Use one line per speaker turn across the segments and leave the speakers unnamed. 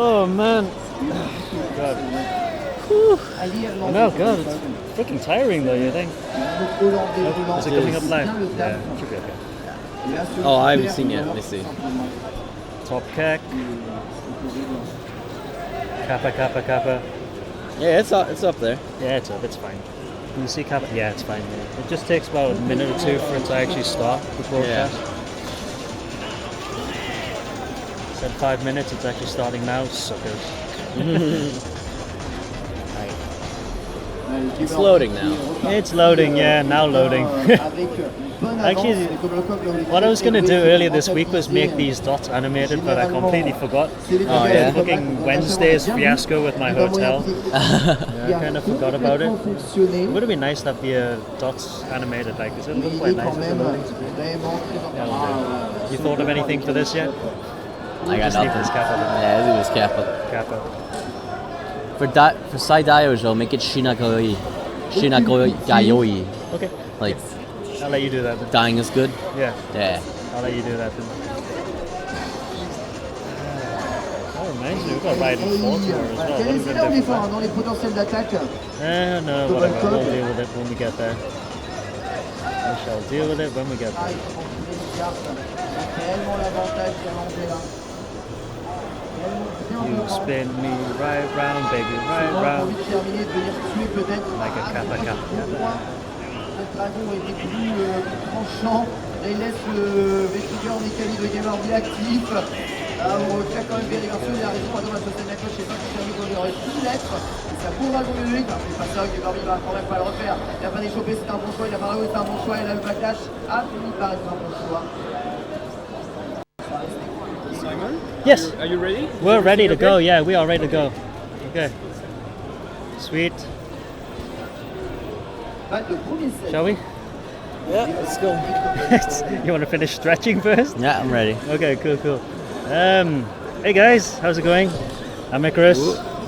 Oh man. God. Whew. No, God, it's freaking tiring though, you think? Is it coming up live? Yeah, it should be okay.
Oh, I haven't seen yet. Let me see.
Top kek. Kappa, kappa, kappa.
Yeah, it's up there.
Yeah, it's up, it's fine. Can you see kappa? Yeah, it's fine. Yeah. It just takes about a minute or two for it to actually start the broadcast.
Yeah.
Said 5 minutes, it's actually starting now, suckers.
It's loading now.
It's loading, yeah, now loading. Actually, what I was going to do earlier this week was make these dots animated, but I completely forgot.
Oh, yeah?
Fucking Wednesday's fiasco with my hotel. Yeah, I kind of forgot about it. It would have been nice to have the dots animated, like, because it looked quite nice with the loading screen. Yeah, you thought of anything for this yet?
I got nothing. Yeah, this is Kappa.
Kappa.
For Sai Daiojo, make it Shinagoi. Shinagoi.
Okay.
Like,
I'll let you do that then.
dying is good?
Yeah.
Yeah.
I'll let you do that then. That reminds me, we've got Ride and Fall tomorrow as well. What are we going to do for that? No, whatever. We'll deal with it when we get there. We shall deal with it when we get there. You spin me right round, baby, right round. Like a kappa kappa.
Le dragon était plus tranchant. Là, il laisse le Vestiger en Italie de gamer bien actif. On fait quand même bien les garçons. Il a raison, dans la société de la cloche, je sais pas si c'est un qu'on aurait pu l'être. Ça pourra jouer lui. C'est pas ça que Barbie va quand même pas le refaire. Il a pas échauffé, c'était un bon choix. Il a pas réussi, c'était un bon choix. Et là, le backlash a fini par être un bon choix.
Yes.
Are you ready?
We're ready to go. Yeah, we are ready to go. Okay. Sweet. Shall we?
Yeah, let's go.
You want to finish stretching first?
Yeah, I'm ready.
Okay, cool. Hey guys, how's it going? I'm Icarus.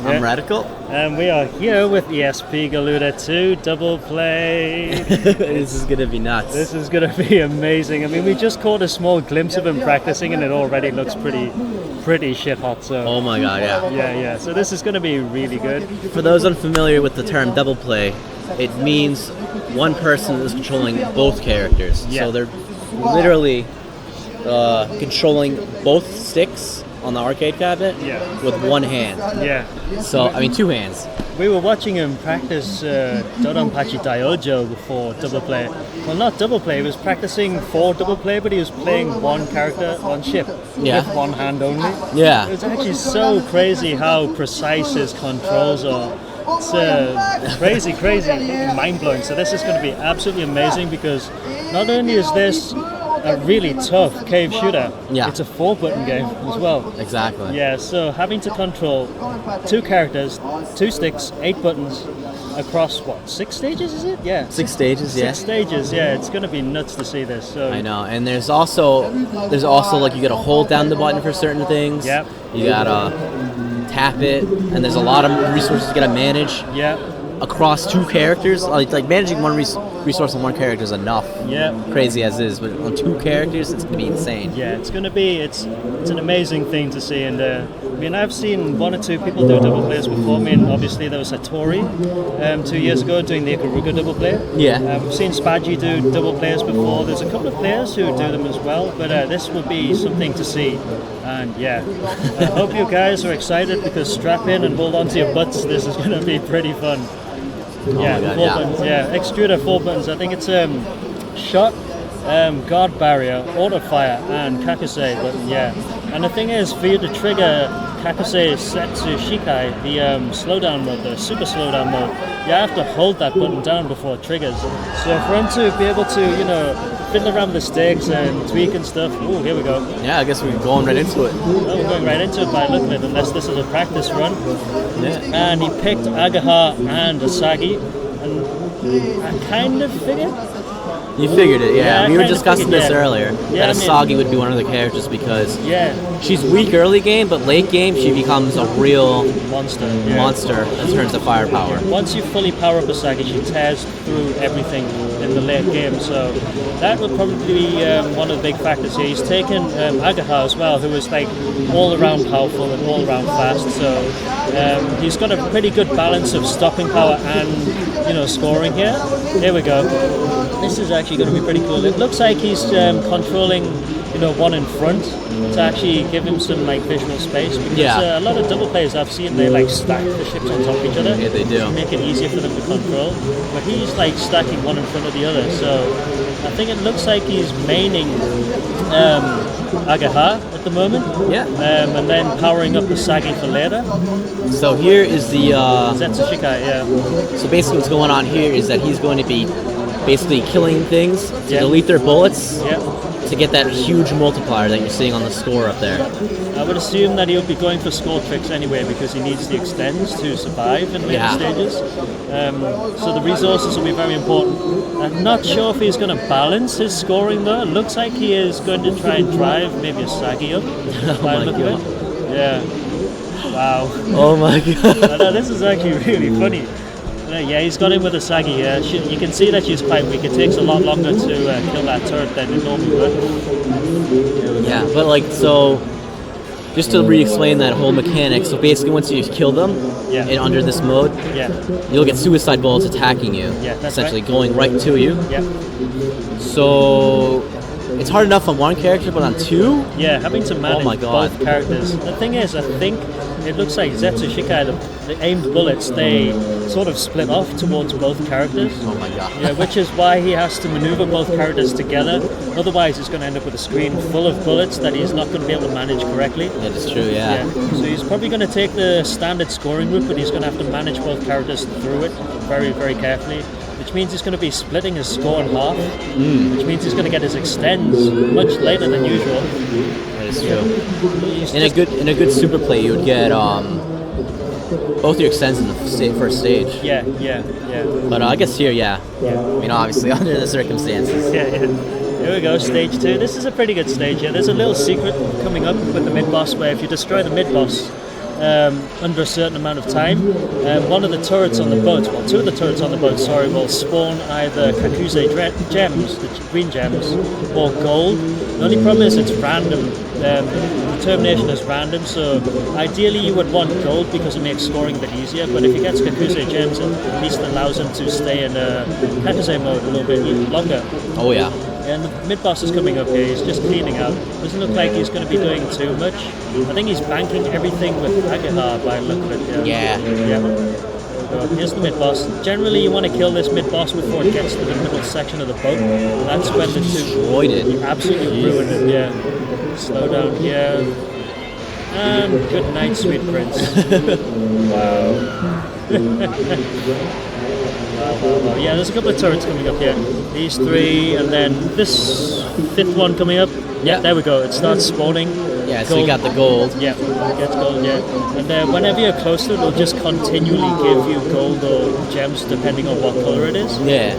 I'm Ratikal.
And we are here with the Espgaluda II Double play.
This is gonna be nuts.
This is gonna be amazing. I mean, we just caught a small glimpse of him practicing, and it already looks pretty shit hot. So.
Oh my god, yeah.
Yeah. So this is gonna be really good.
For those unfamiliar with the term double play, it means one person is controlling both characters.
Yeah.
So they're literally controlling both sticks on the arcade cabinet with one hand.
Yeah.
So, I mean, two hands.
We were watching him practice Dodonpachi Daiojo before double play. Well, not double play, he was practicing for double play, but he was playing one character, one ship, with one hand only.
Yeah.
It was actually so crazy how precise his controls are. It's crazy, mind-blowing. So this is going to be absolutely amazing because not only is this a really tough cave shooter, it's a 4-button game as well.
Exactly.
Yeah, so having to control 2 characters, 2 sticks, 8 buttons across 6 stages is it? Yeah.
6 stages,
6 stages, yeah. It's going to be nuts to see this. So
I know, and there's also like you got to hold down the button for certain things.
Yep.
You gotta tap it, and there's a lot of resources you gotta manage.
Yeah.
Across 2 characters, like managing one resource on one character is enough.
Yeah.
Crazy as is, but on 2 characters, it's gonna be insane.
Yeah, it's an amazing thing to see, and I mean, I've seen 1 or 2 people do double plays before. I mean, obviously there was Hattori 2 years ago doing the Ikaruga double play.
Yeah.
We've seen Spadgy do double plays before. There's a couple of players who do them as well, but this will be something to see. And yeah, I hope you guys are excited because strap in and hold on to your butts. This is going to be pretty fun. Yeah,
God,
4 buttons. Yeah, extruder 4 buttons. I think it's shot, guard barrier, auto fire, and Kakusei button. Yeah, and the thing is, for you to trigger Kakusei Setsu Shikai, the slowdown mode, the super slowdown mode, you have to hold that button down before it triggers. So for him to be able to, fiddle around with the sticks and tweak and stuff. Ooh, here we go.
Yeah, I guess we're going right into it.
Oh, we're going right into it by the look of it, unless this is a practice run.
Yeah.
And he picked Agaha and Asagi, and I kind of figured
You figured it,
Yeah, I
we were
kinda
discussing
figured,
this
yeah.
earlier.
Yeah,
that
I mean-
Asagi would be one of the characters because
Yeah,
she's weak early game, but late game she becomes a real
monster. Yeah.
monster in terms of firepower.
Once you fully power up Asagi, she tears through everything in the late game. So that would probably be one of the big factors here. He's taken Agaha as well, who is like all around powerful and all around fast. So he's got a pretty good balance of stopping power and scoring here. Here we go. This is actually going to be pretty cool. It looks like he's controlling one in front to actually give him some like visual space, because
Yeah.
a lot of double players I've seen, they like stack the ships on top of each other.
Yeah, they do.
To make it easier for them to control, but he's like stacking one in front of the other. So I think it looks like he's maining Agaha at the moment.
Yeah.
And then powering up the Sagi for later.
So here is the
Zetsu Shikai, yeah.
so basically what's going on here is that he's going to be basically killing things to
Yeah.
delete their bullets
Yeah.
to get that huge multiplier that you're seeing on the score up there.
I would assume that he'll be going for score tricks anyway, because he needs the extends to survive in later
Yeah.
stages. So the resources will be very important. I'm not sure if he's going to balance his scoring though. It looks like he is going to try and drive maybe a Sagi up. By the
my
look of
God.
it. Yeah. Wow.
Oh my god.
I know, this is actually really funny. Yeah, he's got in with a Sagi. Yeah, you can see that she's quite weak. It takes a lot longer to kill that turret than it normally would.
Yeah, but like so just to re-explain that whole mechanic, so basically once you kill them
Yeah.
in under this mode,
Yeah,
you'll get suicide bullets attacking you.
Yeah, that's
essentially
right.
going right to you.
yeah,
So it's hard enough on one character, but on two?
yeah. Having to manage
my God.
both characters. The thing is, I think it looks like Zetsu Shikai, the aimed bullets, they sort of split off towards both characters.
Oh my god.
Yeah, which is why he has to maneuver both characters together. Otherwise, he's going to end up with a screen full of bullets that he's not going to be able to manage correctly.
That is true, yeah.
So he's probably going to take the standard scoring route, but he's going to have to manage both characters through it very, very carefully. Which means he's going to be splitting his score in half. Which means he's going to get his extends much later than usual.
That is true.
He's
In a good super play, you would get both your extends in the first stage.
yeah.
But I guess here, yeah. I mean, obviously under the circumstances.
Yeah. Here we go, stage 2. This is a pretty good stage here. There's a little secret coming up with the mid-boss where if you destroy the mid-boss under a certain amount of time, one of the turrets on the boat, well, two of the turrets on the boat, will spawn either Kakuse gems, the green gems, or gold. The only problem is it's random. The termination is random, so ideally you would want gold because it makes scoring a bit easier, but if he gets Kakuse gems, it at least allows him to stay in Kakuse mode a little bit longer.
Oh yeah.
And the mid-boss is coming up here, he's just cleaning out. Doesn't look like he's going to be doing too much. I think he's banking everything with Agaha by the look of it.
Yeah.
Here's the mid-boss. Generally you want to kill this mid-boss before it gets to the middle section of the boat. That's when the two
Destroyed it.
absolutely ruined it, yeah. Slow down here. And good night, sweet prince. Wow. Wow. Yeah, there's a couple of turrets coming up here. These three, and then this fifth one coming up. Yeah, there we go. It starts spawning.
Yeah, so you got the gold.
Yeah, it gets gold, yeah. And whenever you're close to it, it'll just continually give you gold or gems depending on what color it is.
Yeah.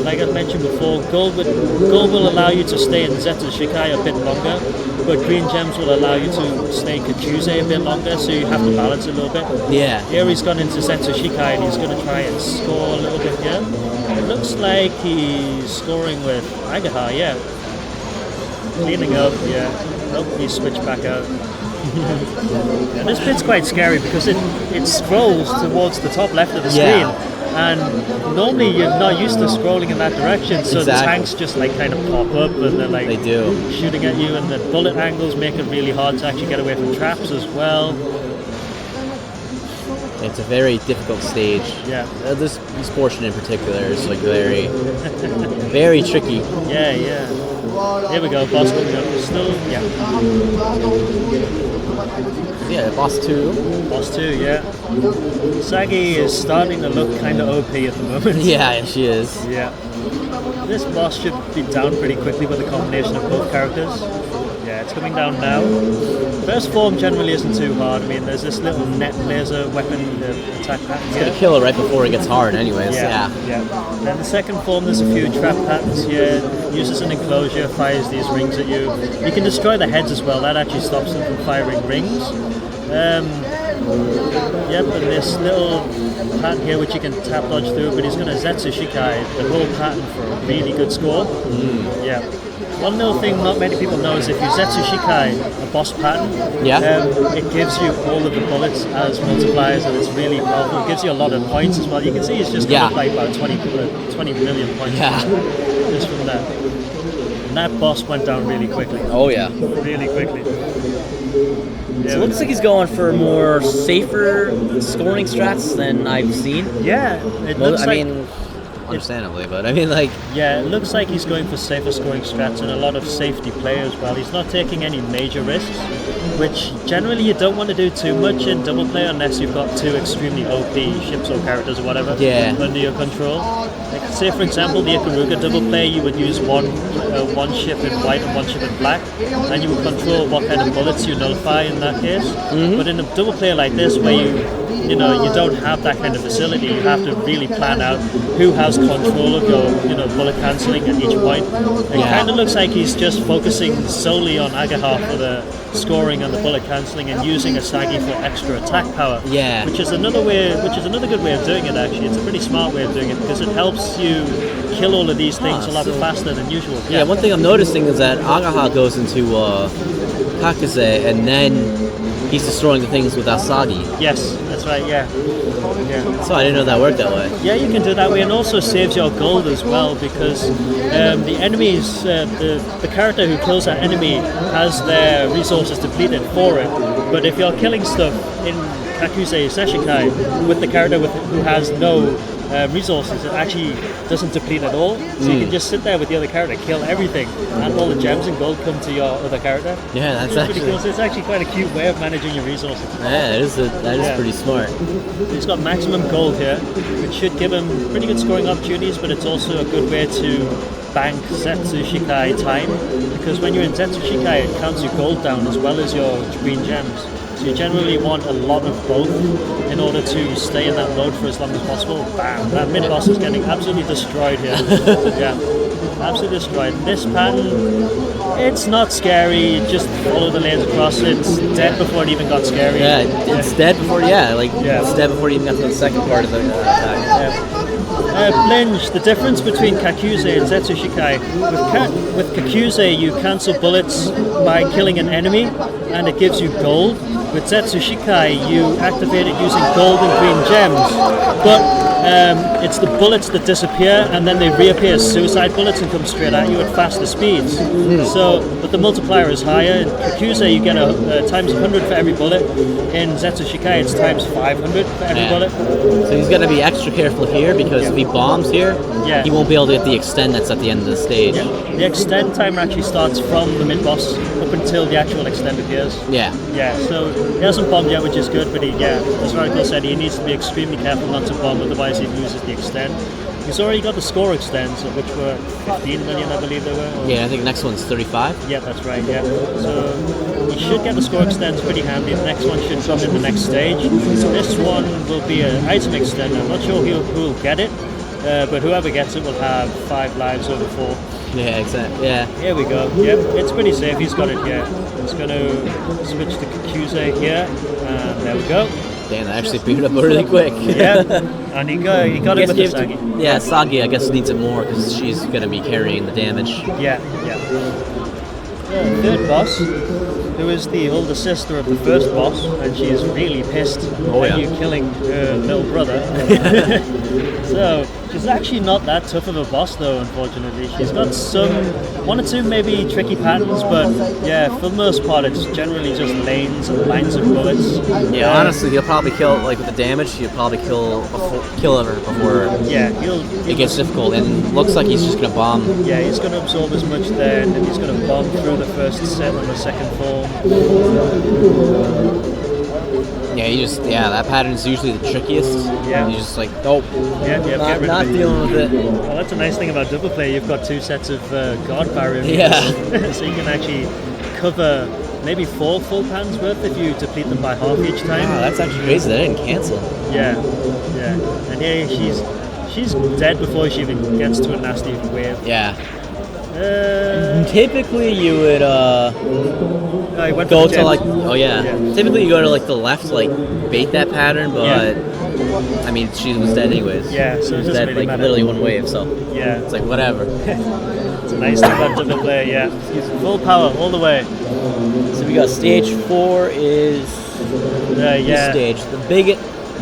Like I mentioned before, gold will allow you to stay in Zetsu Shikai a bit longer, but green gems will allow you to stay in Kakuse a bit longer, so you have to balance it a little bit.
Yeah.
Here he's gone into Zetsu Shikai and he's going to try and score a little bit here. It looks like he's scoring with Agaha, yeah. Cleaning up, yeah. Oh, he switched back out. Yeah, this bit's quite scary because it scrolls towards the top left of the screen.
Yeah.
And normally you're not used to scrolling in that direction, so the
Exactly.
tanks just like kind of pop up and they're like
They do.
shooting at you, and the bullet angles make it really hard to actually get away from traps as well.
It's a very difficult stage.
Yeah.
This portion in particular is like very, very tricky.
Yeah. Here we go, boss coming up. Still, yeah.
Yeah, boss 2.
Boss 2, yeah. Sagi is starting to look kind of OP at the moment.
Yeah, she is.
Yeah. This boss should be down pretty quickly with a combination of both characters. Yeah, it's coming down now. First form generally isn't too hard. I mean, there's this little net laser weapon attack pattern
It's
here.
gonna kill it right before it gets hard, anyways. Yeah.
Then the second form, there's a few trap patterns here. Uses an enclosure, fires these rings at you. You can destroy the heads as well. That actually stops them from firing rings. And this little pattern here which you can tap dodge through, but he's going to Zetsu Shikai the whole pattern for a really good score. Yeah. One little thing not many people know is if you Zetsu Shikai a boss pattern, it gives you all of the bullets as multipliers, and it's really powerful. It gives you a lot of points as well. You can see he's just got like about 20 million points just from that. And that boss went down really quickly.
Oh yeah.
Really quickly.
So it looks like he's going for more safer scoring strats than I've seen.
Yeah, it looks
understandably, but I mean, like...
Yeah, it looks like he's going for safer scoring strats and a lot of safety play as well. He's not taking any major risks, which generally you don't want to do too much in double play unless you've got two extremely OP ships or characters or whatever under your control. Like, say, for example, the Ikaruga double play, you would use one ship in white and one ship in black, and you would control what kind of bullets you nullify in that case. But in a double play like this, where you don't have that kind of facility, you have to really plan out who has control of your bullet cancelling at each point. It kind of looks like he's just focusing solely on Agaha for the scoring and the bullet cancelling, and using Asagi for extra attack power. Which is another good way of doing it. Actually, it's a pretty smart way of doing it because it helps you kill all of these things a lot faster than usual.
Yeah, one thing I'm noticing is that Agaha goes into Kakuse, and then he's destroying the things with Asagi.
Yes, that's right. Yeah.
So I didn't know that worked that way.
Yeah, you can do that way, and also saves your gold as well, because the enemies, the character who kills that enemy has their resources depleted for it. But if you're killing stuff in Kakuse Seshikai with the character who has no resources, it actually doesn't deplete at all. So you can just sit there with the other character, kill everything, and all the gems and gold come to your other character.
Yeah, that's
pretty cool. So it's actually quite a cute way of managing your resources.
Yeah, that is pretty smart.
He's got maximum gold here, which should give him pretty good scoring opportunities, but it's also a good way to bank Zetsu Shikai time, because when you're in Zetsu Shikai, it counts your gold down as well as your green gems. So you generally want a lot of both in order to stay in that mode for as long as possible. Bam! That mid-boss is getting absolutely destroyed here. Absolutely destroyed. This pattern, it's not scary, just follow the lanes across. It's dead before it even got scary.
Yeah, it's dead before, it's dead before it even got to the second part of the attack.
Blinge, the difference between Kakuse and Zetsu Shikai. With Kakuse, you cancel bullets by killing an enemy, and it gives you gold. With Zetsu Shikai, you activate it using gold and green gems, but it's the bullets that disappear, and then they reappear as suicide bullets and come straight at you at faster speeds. But the multiplier is higher. In Kakuse, you get a times 100 for every bullet. In Zetsu Shikai, it's times 500 for every bullet.
So he's got to be extra careful here, because if he bombs here, he won't be able to get the extend that's at the end of the stage.
The extend timer actually starts from the mid-boss up until the actual extend appears. So he hasn't bombed yet, which is good, but as Ratikal said, he needs to be extremely careful not to bomb, otherwise he loses the extend. He's already got the score extends, which were 15 million, I believe they were.
I think the next one's 35.
Yeah, that's right, So he should get the score extends pretty handy. The next one should come in the next stage. This one will be an item extend. I'm not sure who will get it, but whoever gets it will have 5 lives over 4.
Yeah, exactly. Yeah.
Here we go. Yep, it's pretty safe. He's got it here. He's going to switch to Kakuse here, and there we go.
Damn, that actually beat it up really quick.
And he got it with Asagi.
Asagi, I guess, needs it more because she's going to be carrying the damage.
Third boss, who is the older sister of the first boss, and she is really pissed at you killing her little brother. So she's actually not that tough of a boss, though, unfortunately. She's got one or two maybe tricky patterns, but for the most part, it's generally just lanes and lines of bullets.
Honestly, you'll probably kill, like with the damage, you'll probably kill her before it gets difficult, and looks like he's just going to bomb.
He's going to absorb as much there, and then he's going to bomb through the first set on the second form. That pattern is usually the trickiest. You're just like, nope, not dealing with it. Well, that's a nice thing about double play. You've got 2 sets of guard barrier. So you can actually recover maybe 4 full pans worth if you deplete them by half each time.
Wow, that's actually crazy. They didn't cancel.
Yeah. And here she's dead before she even gets to a nasty wave.
Yeah. Typically you would
go
to like Typically you go to like the left to like bait that pattern, but I mean she was dead anyways.
Yeah, so it's
dead
really
like literally one wave, so
yeah,
it's like whatever.
It's a nice double play, yeah. Full power all the way.
So we got stage 4 is this stage. The big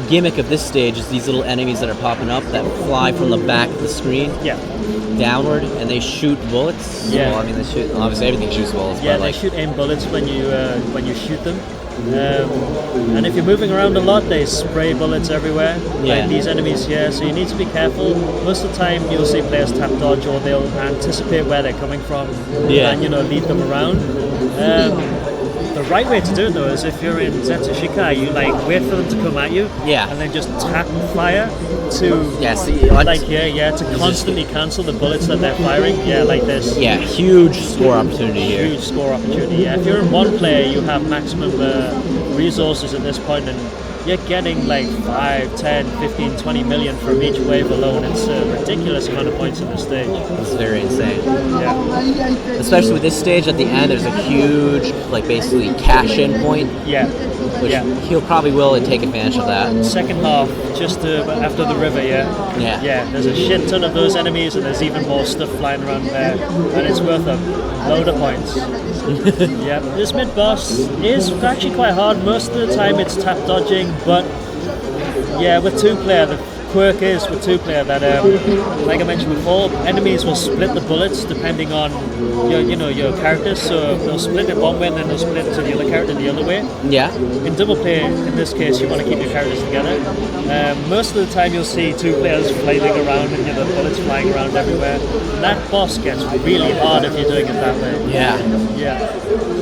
gimmick of this stage is these little enemies that are popping up that fly from the back of the screen downward, and they shoot bullets.
Yeah.
Well, I mean, they shoot. Obviously, everything shoots bullets.
Yeah,
but
they shoot aim bullets when you shoot them. And if you're moving around a lot, they spray bullets everywhere. Like these enemies here, so you need to be careful. Most of the time, you'll see players tap dodge, or they'll anticipate where they're coming from, and lead them around. The right way to do it though is if you're in Zetsu Shikai, you like wait for them to come at you, and then just tap fire to to constantly cancel the bullets that they're firing. Yeah, like this.
Yeah, huge score opportunity here.
Huge score opportunity. Yeah, if you're in one player, you have maximum resources at this point, and you're getting like 5, 10, 15, 20 million from each wave alone. It's a ridiculous amount of points in this stage.
It's very insane.
Yeah.
Especially with this stage at the end, there's a huge, like basically cash-in point.
Yeah.
Which he'll probably will take advantage of that.
Second half, just after the river, Yeah, there's a shit ton of those enemies, and there's even more stuff flying around there, and it's worth a load of points. Yeah, this mid boss is actually quite hard. Most of the time it's tap dodging, but yeah, with 2-player, the quirk is with 2-player that, like I mentioned before, enemies will split the bullets depending on your character. So they'll split it one way and then they'll split it to the other character the other way.
Yeah.
In double play, in this case, you want to keep your characters together. Most of the time, you'll see 2 players flailing around and the bullets flying around everywhere. And that boss gets really hard if you're doing it that way.
Yeah.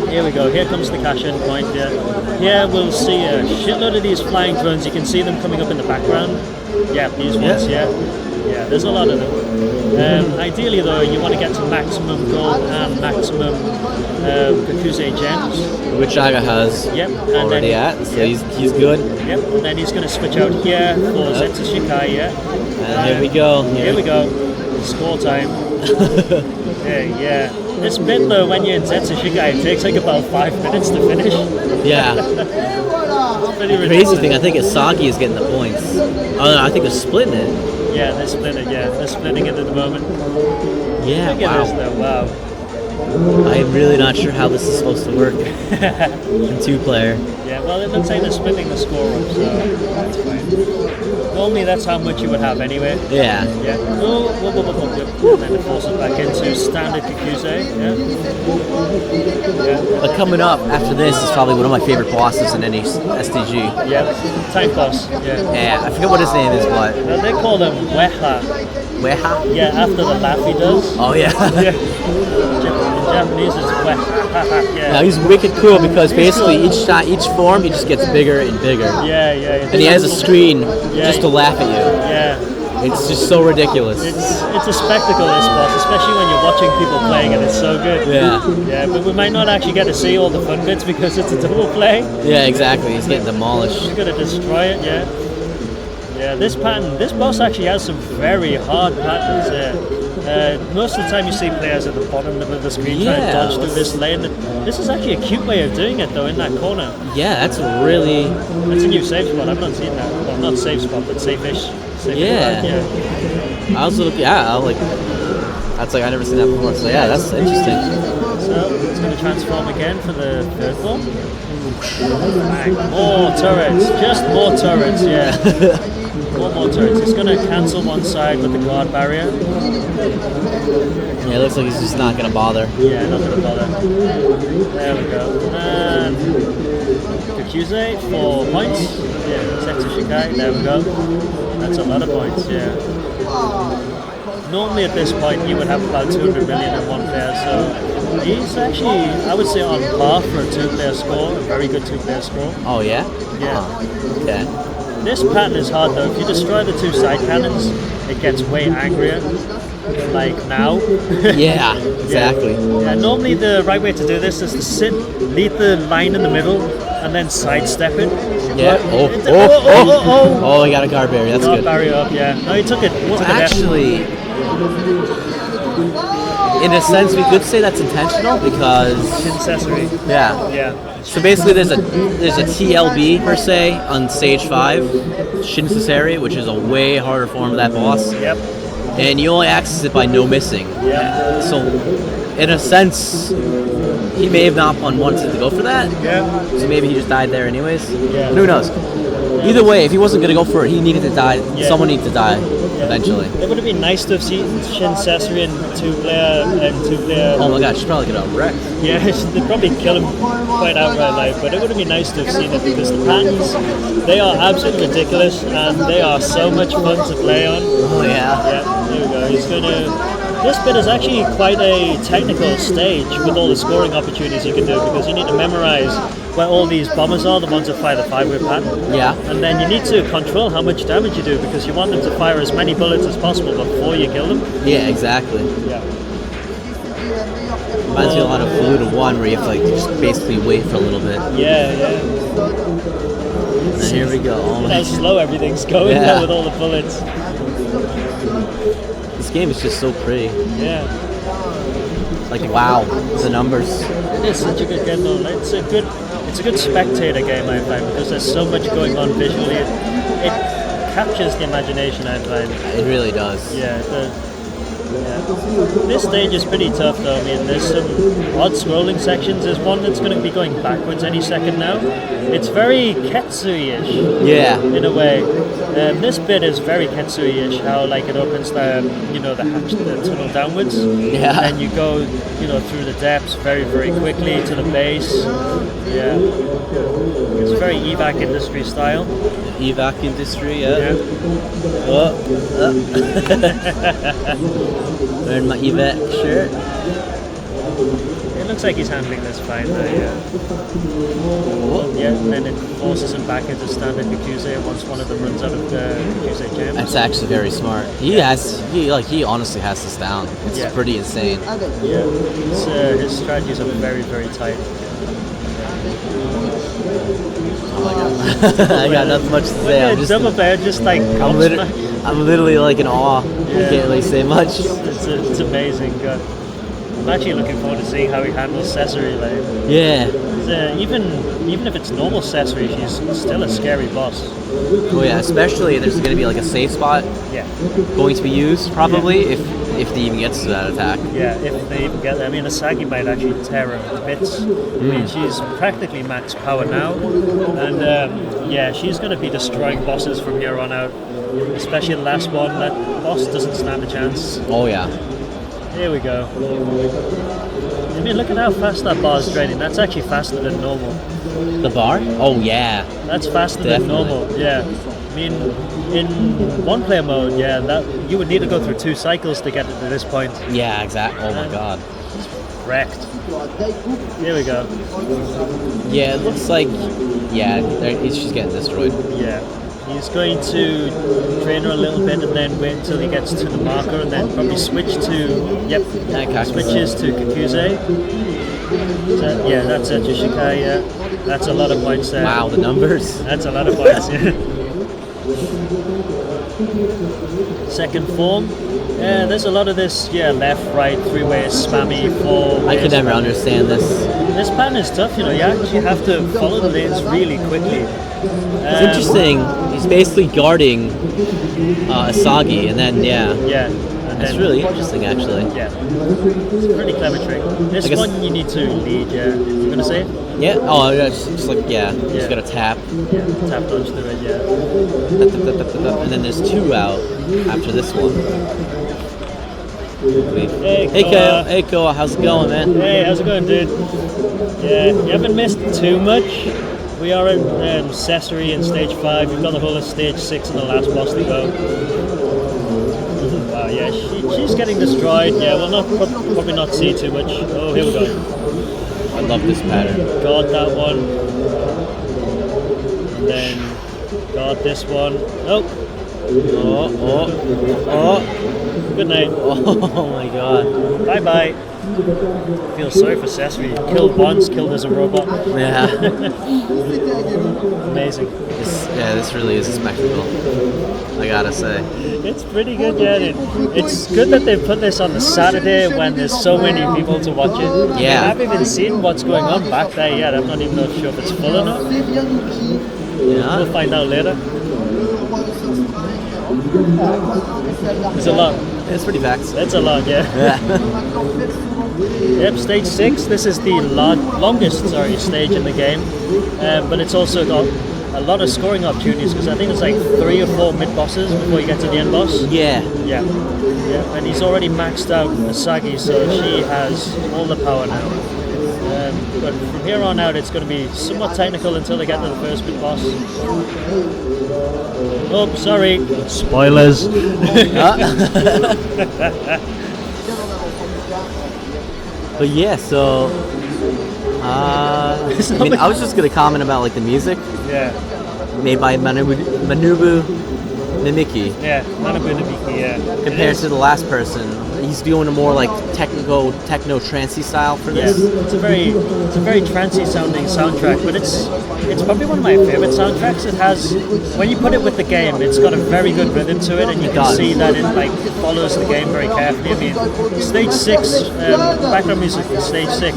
Here we go. Here comes the cash-in point. Here we'll see a shitload of these flying drones. You can see them coming up in the background. Yeah, these ones. Yeah, there's a lot of them. Ideally, though, you want to get to maximum gold and maximum Kakuse gems,
which Aga has already at. So he's good.
Yep, and then he's going to switch out here for Zetsu Shikai.
And here we go.
Here we go. Score time. Yeah. This bit though, when you're in Zetsu Shikai, it takes like about 5 minutes to finish.
Yeah. The crazy thing, I think Isagi is getting the points. Oh no, I think they're splitting it.
Yeah, they're splitting it. Yeah, they're splitting it at the moment.
Yeah.
Look at this though. Wow.
I'm really not sure how this is supposed to work in 2-player.
Yeah, well, it looks like they're splitting the score up, so that's fine. Normally, that's how much you would have anyway.
Yeah.
Oh, and then it forces back into standard Kakuse. Yeah.
But coming up after this is probably one of my favorite bosses in any STG.
Yeah, tank boss. Yeah.
I forget what his name is, but
they call him Weha.
Weha?
Yeah, after the laugh he does.
Oh yeah.
In Japanese, it's Weha. Yeah.
Now he's wicked cool because basically each form he just gets bigger and bigger.
Yeah.
And he has a screen just to laugh at you.
Yeah.
It's just so ridiculous.
It's a spectacle, this boss, especially when you're watching people playing and it's so good. Yeah, but we might not actually get to see all the fun bits because it's a double play.
Yeah, exactly. He's getting demolished.
He's gonna destroy it. Yeah. This boss actually has some very hard patterns. Most of the time you see players at the bottom of the screen trying to dodge through this lane. This is actually a cute way of doing it though, in that corner.
Yeah, that's really...
That's a new save spot, I've not seen that. Well, not save spot, but safe-ish.
I also look, that's like, I never seen that before, so yeah, that's interesting.
So, it's going to transform again for the third form. More turrets, just more turrets, More turrets. It's going to cancel one side with the guard barrier.
Yeah, it looks like he's just not going to bother.
Yeah, not going to bother. There we go. And Kakuse for points. Zetsu Shikai, there we go. That's a lot of points, Normally at this point you would have about 200 million in one player, so he's actually, I would say, on par for a 2-player score, a very good 2-player score.
Oh yeah?
Yeah.
Okay.
This pattern is hard though. If you destroy the 2 side cannons, it gets way angrier. like now.
Yeah, exactly.
Yeah, normally the right way to do this is to sit, lead the line in the middle, and then sidestep it.
Yeah.
But,
Oh, he got a guard barrier. That's
got
good.
barrier up, yeah. No, he took it.
Well, actually, in a sense, we could say that's intentional because
accessory.
Yeah. So basically, there's a TLB per se on stage 5, Shinsasari, which is a way harder form of that boss.
Yep.
And you only access it by no missing.
Yeah.
So, in a sense, he may have not wanted to go for that.
Yeah.
So maybe he just died there anyways.
Yeah.
But who knows? Either way, if he wasn't going to go for it, he needed to die.
Yeah.
Someone needed to die eventually.
It would have been nice to have seen Shinsasari and two-player.
Oh my god, she's probably going to wreck.
Yeah, they'd probably kill him quite outright, like, but it would have been nice to have seen it because the patterns, they are absolutely ridiculous and they are so much fun to play on.
Oh yeah.
Yeah, there we go. He's going to. This bit is actually quite a technical stage with all the scoring opportunities you can do because you need to memorize where all these bombers are, the ones that fire the 5-way pattern.
Yeah.
And then you need to control how much damage you do because you want them to fire as many bullets as possible before you kill them.
Yeah, exactly.
Yeah.
Reminds me a lot of Espgaluda 1 where you have to like just basically wait for a little bit.
Yeah.
And here we go. Oh
Look how slow everything's going now with all the bullets.
This game is just so pretty.
Yeah.
Like wow, the numbers.
It is such a good game though. It's a good spectator game I find because there's so much going on visually. It captures the imagination I find.
It really does.
Yeah. This stage is pretty tough though. I mean, there's some odd scrolling sections. There's one that's going to be going backwards any second now. It's very Ketsui-ish.
Yeah.
In a way. This bit is very Ketsui-ish. How like it opens the tunnel downwards.
Yeah.
And you go through the depths very quickly to the base. Yeah. It's very evac industry style.
Evac industry, yeah. Wearing my evac shirt.
It looks like he's handling this fine though, yeah. Yeah, and then it forces him back into standard Kakuse once one of them runs out of the Kakuse gem.
That's actually very smart. He honestly has this down. It's pretty insane.
Yeah, his strategies are very tight.
Oh my god. I got nothing much to say. I'm just
double bear, just like
I'm literally like in awe. I can't really say much.
It's amazing. I'm actually looking forward to seeing how he handles Cesare. Like,
yeah.
Even if it's normal Cesare, she's still a scary boss.
Oh yeah, especially there's going to be like a safe spot.
Yeah.
Going to be used probably if they even gets to that attack.
Yeah, if they even get there. I mean, Asagi might actually tear her to bits. I mean, she's practically max power now, and she's going to be destroying bosses from here on out. Especially the last one. That boss doesn't stand a chance.
Oh yeah.
Here we go. I mean, look at how fast that bar's draining. That's actually faster than normal.
The bar? Oh yeah.
That's faster than normal. Yeah. I mean, in one-player mode, that you would need to go through 2 cycles to get it to this point.
Yeah, exactly. Oh my god.
It's wrecked. Here we go.
Yeah, it looks like she's getting destroyed.
Yeah. He's going to train her a little bit and then wait until he gets to the marker and then probably switch to switches to Kakuse. So, that's it, Jishikai, yeah. That's a lot of points there.
Wow, the numbers.
That's a lot of points, yeah. Second form. Yeah, there's a lot of this, left, right, 3-way, spammy, 4-way.
I could never understand this.
This pattern is tough, you actually have to follow the lanes really quickly.
It's interesting. He's basically guarding Asagi, and then that's really interesting, actually.
Yeah, it's a pretty clever trick. This one you need to lead. Yeah, you gonna say it?
Yeah. Oh, just gotta tap.
Yeah, tap dodge through it. Yeah.
And then there's 2 out after this one. Hey Koa, how's it going, man?
Hey, how's it going, dude? Yeah, you haven't missed too much. We are in Cesare in stage 5. We've got the whole of stage 6 and the last boss to go. Wow, yeah, she's getting destroyed. Yeah, we'll probably not see too much. Oh, here we go.
I love this pattern.
Got that one. And then Got this one. Oh,
Oh.
good night.
Oh my god.
Bye bye. Feel sorry for Sesri. Killed once, killed as a robot.
Yeah.
Amazing.
This really is a spectacle. I gotta say.
It's pretty good, yeah. It's good that they put this on the Saturday when there's so many people to watch it.
Yeah.
I haven't even seen what's going on back there yet. I'm not even sure if it's full or not.
Yeah.
We'll find out later. It's a lot.
It's pretty packed.
That's a lot, yeah. Yep, stage 6. This is the longest stage in the game, but it's also got a lot of scoring opportunities because I think it's like 3 or 4 mid bosses before you get to the end boss.
Yeah.
Yeah, and he's already maxed out Asagi, so she has all the power now. But from here on out, it's going to be somewhat technical until they get to the first big boss. Oh, sorry. Spoilers.
But yeah, so I was just gonna comment about like the music.
Yeah.
Made by Manabu Mimiki.
Yeah, Manabu Mimiki. Yeah.
Compared to the last person, he's doing a more like techno trancey style for this.
Yeah, it's a very trancey sounding soundtrack, but it's probably one of my favorite soundtracks. It has, when you put it with the game, it's got a very good rhythm to it, and you can see that it follows the game very carefully. I mean, stage 6, background music for stage 6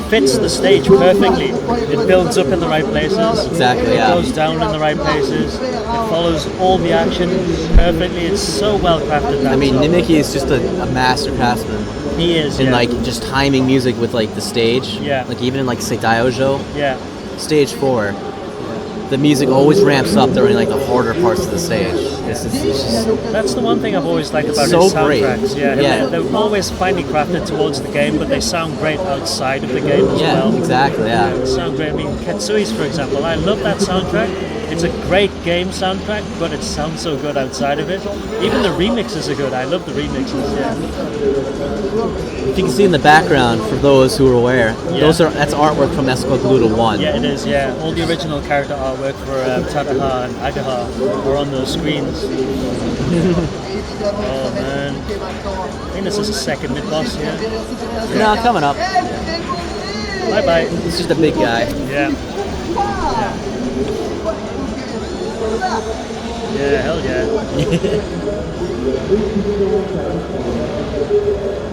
fits the stage perfectly. It builds up in the right places.
Exactly.
It goes down in the right places. It follows all the action perfectly. It's so well crafted.
I mean, Nimiki is just a master craftsman.
He is.
In
yeah.
like just timing music with like the stage.
Yeah.
Like even in like say Daiojo.
Yeah.
Stage 4. The music always ramps up during like the harder parts of the stage. It's just,
that's the one thing I've always liked about
so
his soundtracks.
great.
Yeah. They're always finely crafted towards the game, but they sound great outside of the game as well.
Yeah, exactly. Yeah.
They sound great. I mean, Ketsui's, for example, I love that soundtrack. It's a great game soundtrack, but it sounds so good outside of it. Even the remixes are good. I love the remixes. Yeah.
If you can see in the background, for those who are aware, that's artwork from Espgaluda 1.
Yeah, it is. Yeah, all the original character artwork for Tadaha and Agaha are on those screens. Oh man, I think this is a second mid boss here.
No, coming up.
Bye bye.
It's just a big guy.
Yeah. Yeah, hell yeah.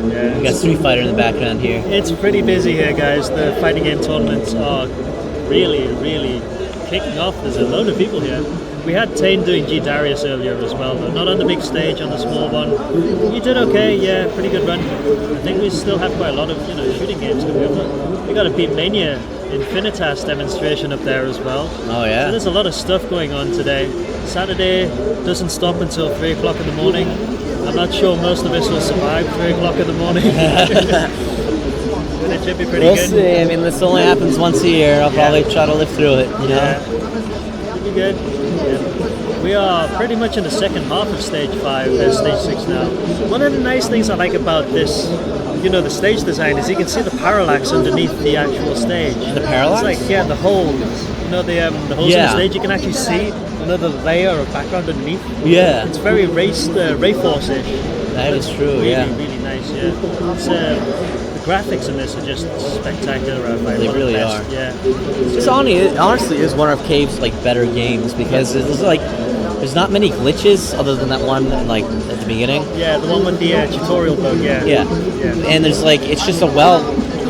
Yeah.
We got Street Fighter in the background here.
It's pretty busy here, guys. The fighting game tournaments are really, really kicking off. There's a load of people here. We had Tane doing G Darius earlier as well, but not on the big stage, on the small one. You did okay, yeah, pretty good run. I think we still have quite a lot of shooting games coming up. We got a Beat Mania Infinitas demonstration up there as well.
Oh yeah.
So there's a lot of stuff going on today. Saturday doesn't stop until 3 o'clock in the morning. I'm not sure most of us will survive 3 o'clock in the morning. But it should be pretty good.
We'll see. I mean, this only happens once a year. I'll probably try to live through it, you know?
Yeah. Should be good. Yeah. We are pretty much in the second half of stage 6 now. One of the nice things I like about this, the stage design, is you can see the parallax underneath the actual stage.
The parallax?
It's like, the holes. The holes in the stage, you can actually see another layer of background underneath.
Yeah.
It's very Rayforce-ish.
That is true,
really,
yeah.
Really nice, yeah. It's, the graphics in this are just spectacular.
They really are.
Yeah.
This honestly is one of Cave's better games because it's there's not many glitches other than that one at the beginning.
Yeah, the one with the tutorial bug. Yeah.
And there's it's just a well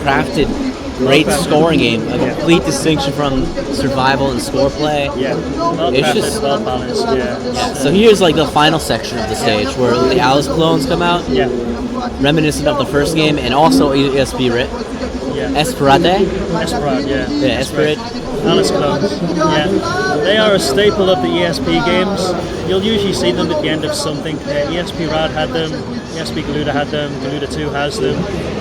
crafted, great scoring game. A complete distinction from survival and score play.
Yeah.
It's just
well balanced. Yeah.
So here's the final section of the stage where the Alice clones come out.
Yeah.
Reminiscent of the first game, and also Esprit. Esperade?
Esperade, yeah.
Yeah, Esprit.
Alice clones. Yeah. They are a staple of the ESP games. You'll usually see them at the end of something. ESP Rad had them, Espgaluda had them, Galuda 2 has them.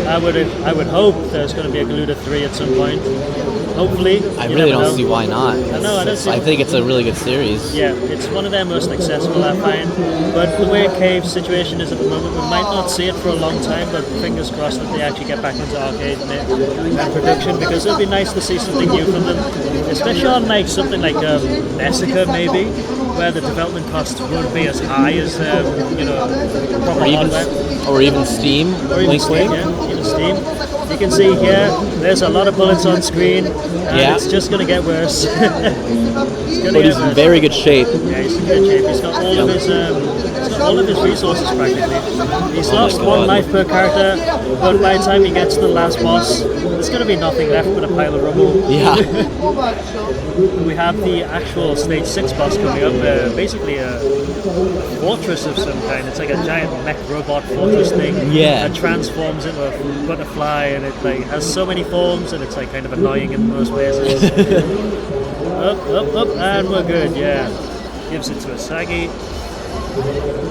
I would hope there's going to be a Galuda 3 at some point. Hopefully.
I really don't see why not. I think it's a really good series.
Yeah, it's one of their most successful, I find. But the way Cave's situation is at the moment, we might not see it for a long time, but fingers crossed that they actually get back into arcade and production, because it'll be nice to see something new from them. especially on like something like Nessica maybe, where the development costs won't be as high as proper hardware.
Or even Steam.
Or even Steam, even Steam. You can see here, there's a lot of bullets on screen, and it's just going to get worse.
But he's in very good shape.
Yeah, he's in good shape. He's got all of his resources practically. He's lost 1 life per character, but by the time he gets to the last boss, there's going to be nothing left but a pile of rubble.
Yeah.
We have the actual stage 6 boss coming up, basically a fortress of some kind. It's like a giant mech robot fortress thing that transforms into a butterfly, and it like has so many forms, and it's like kind of annoying in most places. up, and we're good, Gives it to Asagi.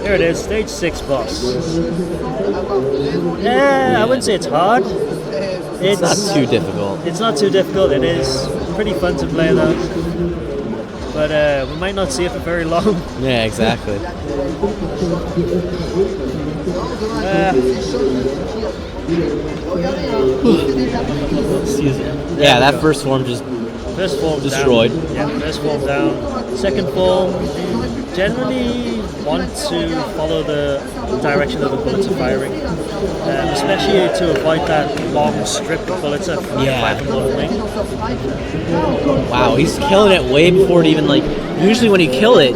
Here it is, stage 6 boss. I wouldn't say it's hard.
It's not too difficult.
It's not too difficult, it is pretty fun to play though. But we might not see it for very long.
Yeah, exactly. Yeah, that first form just destroyed.
Down. Yeah, first form down. Second form, generally want to follow the direction of the bullets are firing, especially to avoid that long strip of bullets that fly from the wing.
Wow, he's killing it way before it even like. Usually when you kill it,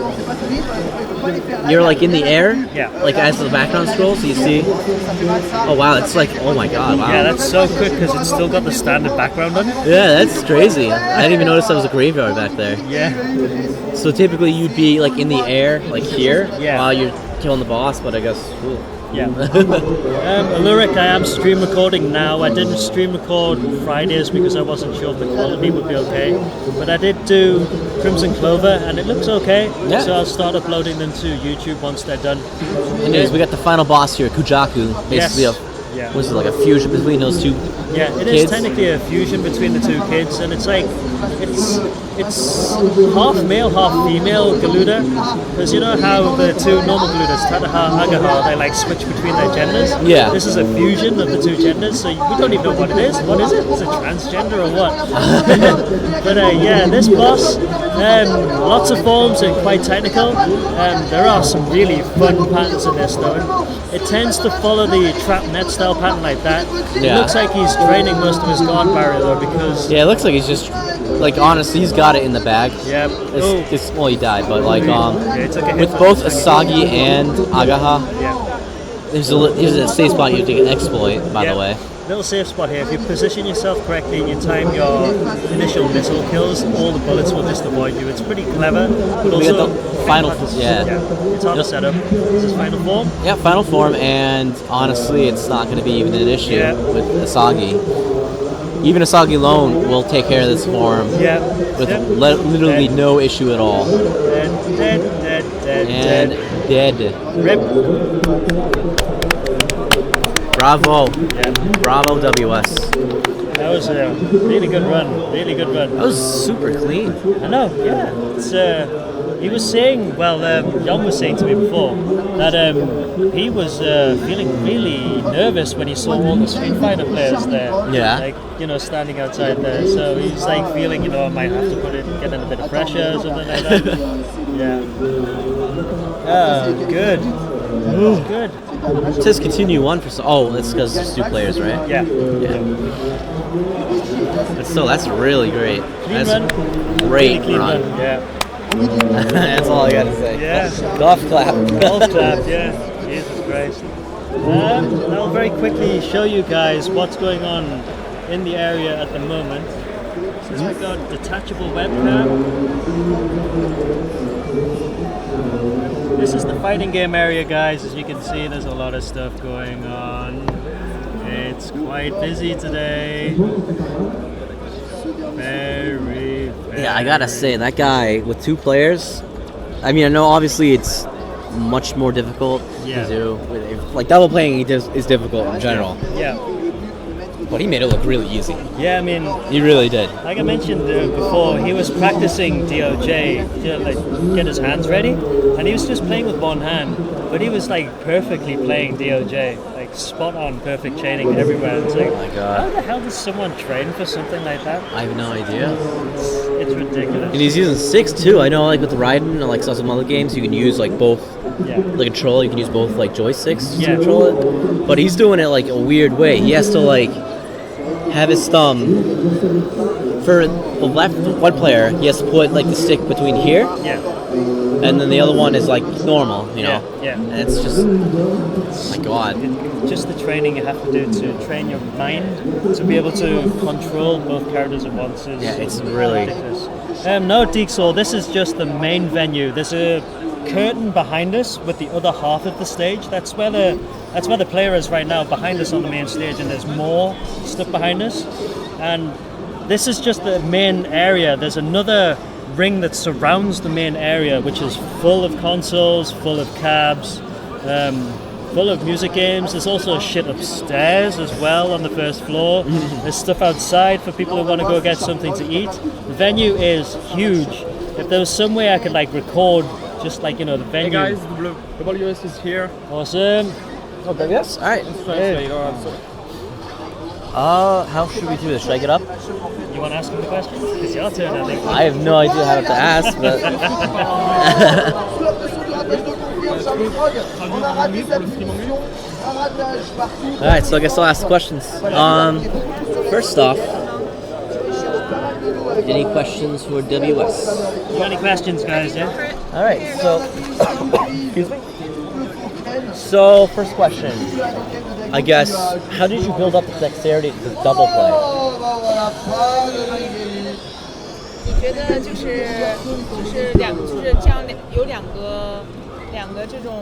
you're like in the air, like as the background scrolls, so you see. Oh wow, it's like, oh my god, wow.
Yeah, that's so quick because it's still got the standard background on it.
Yeah, that's crazy. I didn't even notice there was a graveyard back there.
Yeah.
So typically you'd be like in the air, like here, while you're killing the boss, but I guess. Ooh.
Yeah. Aluric, I am stream recording now. I didn't stream record Fridays because I wasn't sure if the quality would be okay. But I did do Crimson Clover and it looks okay. Yeah. So I'll start uploading them to YouTube once they're done.
Anyways, we got the final boss here, Kujaku. Basically was it like a fusion between those two
it is technically a fusion between the two kids, and it's like it's half male, half female Galuda, because you know how the two normal Galudas, Tadaha, Agaha, they like switch between their genders.
Yeah.
This is a fusion of the two genders, so we don't even know what it is. What is it? Is it transgender or what? But this boss, lots of forms and quite technical. There are some really fun patterns in this though. It tends to follow the trap net style pattern like that. It looks like he's draining most of his guard barrier though, because
it looks like he's just like, honestly, he's got it in the bag.
Yeah.
Well, he died, but like with both Asagi and Agaha, there's a safe spot you have to exploit, by the way.
Little safe spot here. If you position yourself correctly and you time your initial missile kills, all the bullets will just avoid you. It's pretty clever, but
we
also
got the final.
It's hard to set up. This is final form.
Yeah, final form, and honestly, it's not going to be even an issue with Asagi. Even Asagi alone will take care of this form with literally no issue at all. Dead.
Rip.
Bravo. Bravo, WS.
That was a really good run.
That was super clean.
I know, It's, he was saying, Jan was saying to me before, that he was feeling really nervous when he saw all the Street Fighter players there.
Yeah.
Like, standing outside there. So he's like feeling, I might have to get in a bit of pressure or something like that. Good. Good.
It says continue one for that's because there's 2 players, right?
Yeah.
But still, that's really great.
Clean run.
Great
really
run.
Yeah.
That's all I gotta say.
Yeah.
Golf clap.
Yeah. Jesus Christ. I'll very quickly show you guys what's going on in the area at the moment. Since we've got detachable webcam. This is the fighting game area, guys. As you can see, there's a lot of stuff going on. It's quite busy today. Very.
Yeah, I gotta say, that guy with 2 players, I mean, I know obviously it's much more difficult to do. Like, double playing is difficult in general.
Yeah.
But he made it look really easy.
Yeah, I mean...
He really did.
Like I mentioned before, he was practicing DOJ to get his hands ready, and he was just playing with one hand, but he was like perfectly playing DOJ, like spot on, perfect chaining everywhere. It's like,
oh my god.
How the hell does someone train for something like that?
I have no idea.
It's ridiculous.
And he's using 6 too. I know, like with Raiden and like some other games, you can use like both.
Yeah.
The control, you can use both like joysticks
Yeah.
to control it. But he's doing it like a weird way. He has to like have his thumb. For the left one player, he has to put like the stick between here.
Yeah.
And then the other one is like normal, you know.
Yeah.
And it's just, oh my God.
Just the training you have to do to train your mind to be able to control both characters at once is
it's really
ridiculous. No, Deaksol, this is just the main venue. There's a curtain behind us with the other half of the stage. That's where the player is right now, behind us on the main stage, and there's more stuff behind us. And this is just the main area. There's another ring that surrounds the main area, which is full of consoles, full of cabs, full of music games. There's also shit upstairs as well on the first floor. There's stuff outside for people who want to go get something to eat. The venue is huge. If there was some way I could like record just like, you know, the venue.
Hey guys, WS is here.
Awesome.
Oh, yes? Alright. How should we do this? Should I get up?
You want to ask him the question? It's your turn, I think.
I have no idea how to ask, but... Alright, so I guess I'll ask the questions. First off, any questions for WS?
You got any questions, guys, yeah?
Alright, so... Excuse me? So, first question. I guess, how did you build up the dexterity to double play?
你觉得就是这样有两个这种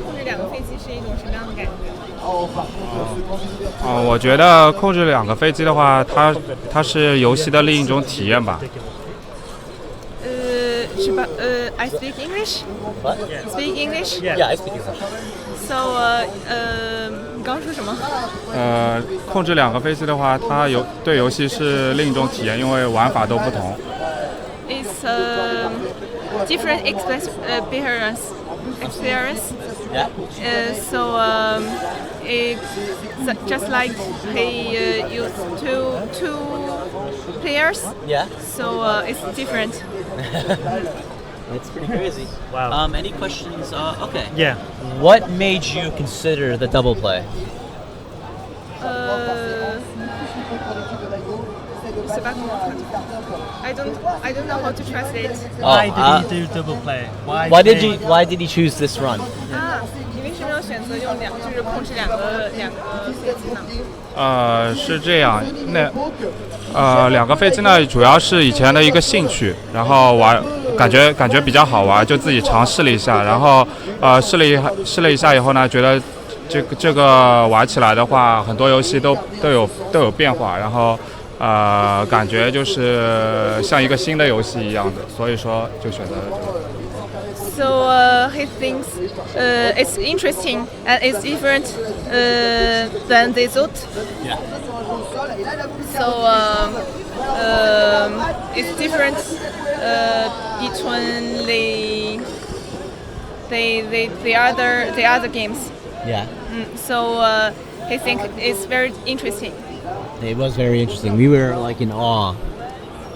控制两个飞机是一种什么样的感觉？
我觉得控制2个飞机的话，它是游戏的另一种体验吧。
I speak English.
What?
Speak English.
Yeah, I speak English.
So, 你刚刚说什么？
控制2个飞机的话，它对游戏是另一种体验，因为玩法都不同。
It's different experience.
Yeah.
So it's just like he used two players.
Yeah.
So it's different.
It's pretty crazy.
Wow.
Any questions? Okay.
Yeah.
What made you consider the double play?
I don't know how to translate.
Why did he do double play?
Why did he choose this run?
你为什么要选择用就是控制两个飞机呢？
是这样，那2个飞机呢，主要是以前的一个兴趣，然后感觉比较好玩，就自己尝试了一下，然后试了一下以后呢，觉得这个玩起来的话，很多游戏都有变化，然后感觉就是像一个新的游戏一样的，所以说就选择了这个。
So he thinks it's interesting and it's different than the Zoot.
Yeah.
So it's different between the other games.
Yeah.
So he thinks it's very interesting.
It was very interesting. We were like in awe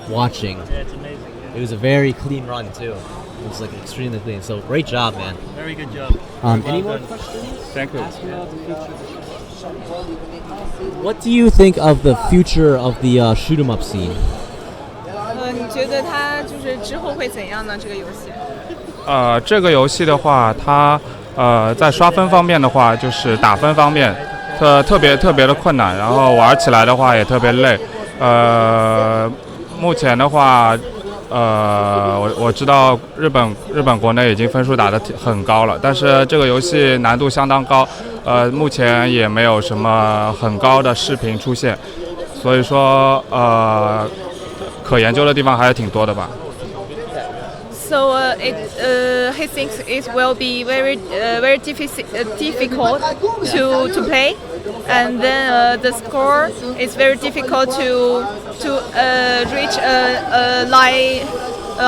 watching.
Yeah, it's amazing.
It was a very clean run too. It was like extremely clean. So great job, man.
Very good job.
Any more
done.
questions?
Thank you.
What do you think of the future of the shoot 'em up scene?
你觉得它就是之后会怎样呢？这个游戏？
这个游戏的话，它在刷分方面的话，就是打分方面，特别的困难，然后玩起来的话也特别累。目前的话，我知道日本国内已经分数打得很高了，但是这个游戏难度相当高，目前也没有什么很高的视频出现，所以说可研究的地方还是挺多的吧。
So he thinks it will be very difficult to play, and then the score is very difficult to reach a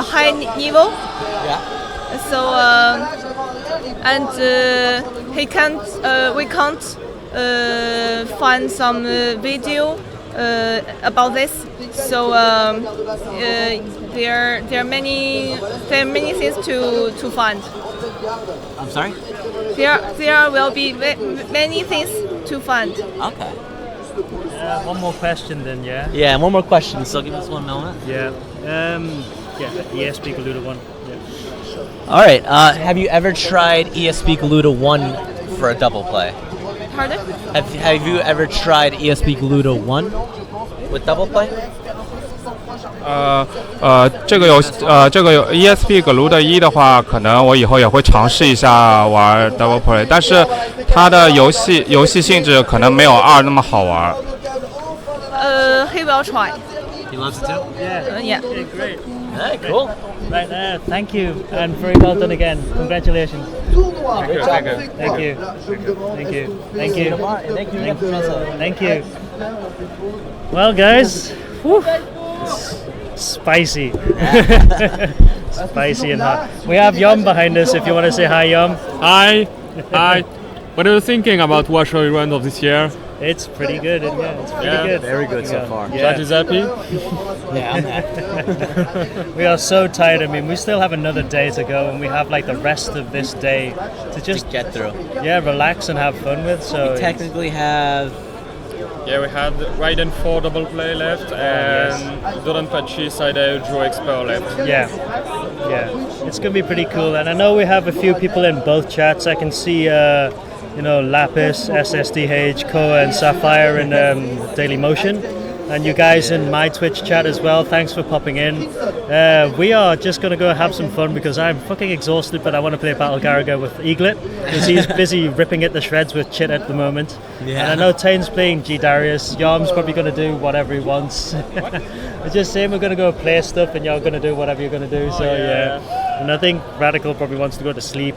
high level.
Yeah.
So and we can't find some video about this. So there are many things to find.
I'm sorry?
There will be many things to find.
Okay.
One more question then, yeah?
Yeah, one more question, so give us 1 moment.
Yeah. The Espgaluda one. Yeah.
All right. Have you ever tried Espgaluda 1 for a double play?
Pardon?
Have you ever tried Espgaluda 1 with double play?
这个有 Espgaluda 1的话，可能我以后也会尝试一下玩 Double Play， 但是它的游戏性质可能没有2那么好玩。
He will try.
He loves it too?
Yeah.
Okay, great.
Hey, cool.
Right, thank you, and very well done again. Congratulations.
Thank you.
Thank you. Thank you. Thank you. Thank you. Well, guys, whew, spicy. Spicy and hot. We have Yom behind us if you want to say hi, Yom.
Hi. What are you thinking about Watch Your Run of this year?
It's pretty good, yeah, it's pretty good.
Very good so far.
Yeah.
Chat is happy?
Yeah, I'm happy.
We are so tired. I mean, we still have another day to go, and we have like the rest of this day to just
Get through.
relax and have fun with. So
Technically have...
Yeah, we had Raiden 4 Double Play left and Doranpachi Side Draw Expert left.
yeah, it's gonna be pretty cool. And I know we have a few people in both chats. I can see, Lapis, SSDH, Koa, and Sapphire in Daily Motion. And you guys in my Twitch chat as well, thanks for popping in. We are just going to go have some fun because I'm fucking exhausted, but I want to play Battle Garaga with Eaglet because he's busy ripping it to shreds with Chit at the moment.
Yeah.
And I know Tane's playing G Darius. Yarm's probably going to do whatever he wants. We're just saying we're going to go play stuff and you're going to do whatever you're going to do. So yeah. And I think Ratikal probably wants to go to sleep.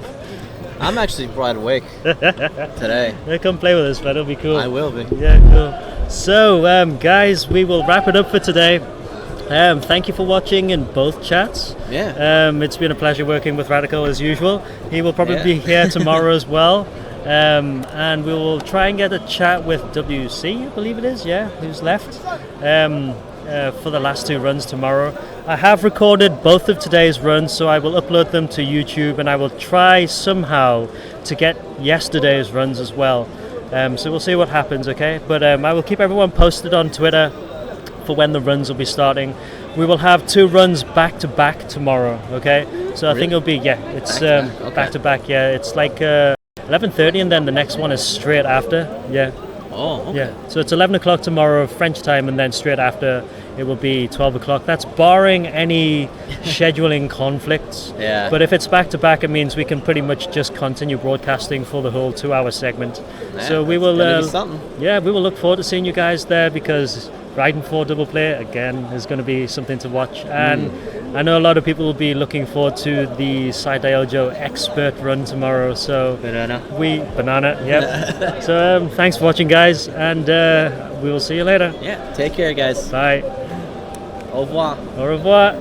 I'm actually wide awake today.
Yeah, come play with us, but it'll be cool.
I will be.
Yeah, cool. So, guys, we will wrap it up for today. Thank you for watching in both chats.
Yeah.
It's been a pleasure working with Ratikal as usual. He will probably be here tomorrow as well. And we will try and get a chat with WC, I believe it is, who's left, for the last 2 runs tomorrow. I have recorded both of today's runs, so I will upload them to YouTube, and I will try somehow to get yesterday's runs as well. So we'll see what happens, okay? But I will keep everyone posted on Twitter for when the runs will be starting. We will have 2 runs back to back tomorrow, okay? So I think it'll be, it's back to back, it's like 11:30, and then the next one is straight after,
Oh, okay.
Yeah, so it's 11 o'clock tomorrow French time, and then straight after it will be 12 o'clock. That's barring any scheduling conflicts.
Yeah.
But if it's back to back, it means we can pretty much just continue broadcasting for the whole 2-hour segment. So we will, we will look forward to seeing you guys there, because Raiden 4 Double Play again is going to be something to watch. And I know a lot of people will be looking forward to the Side Diojo expert run tomorrow. So banana, yep. So thanks for watching, guys, and we will see you later.
Yeah. Take care, guys.
Bye.
Au revoir.
Au revoir.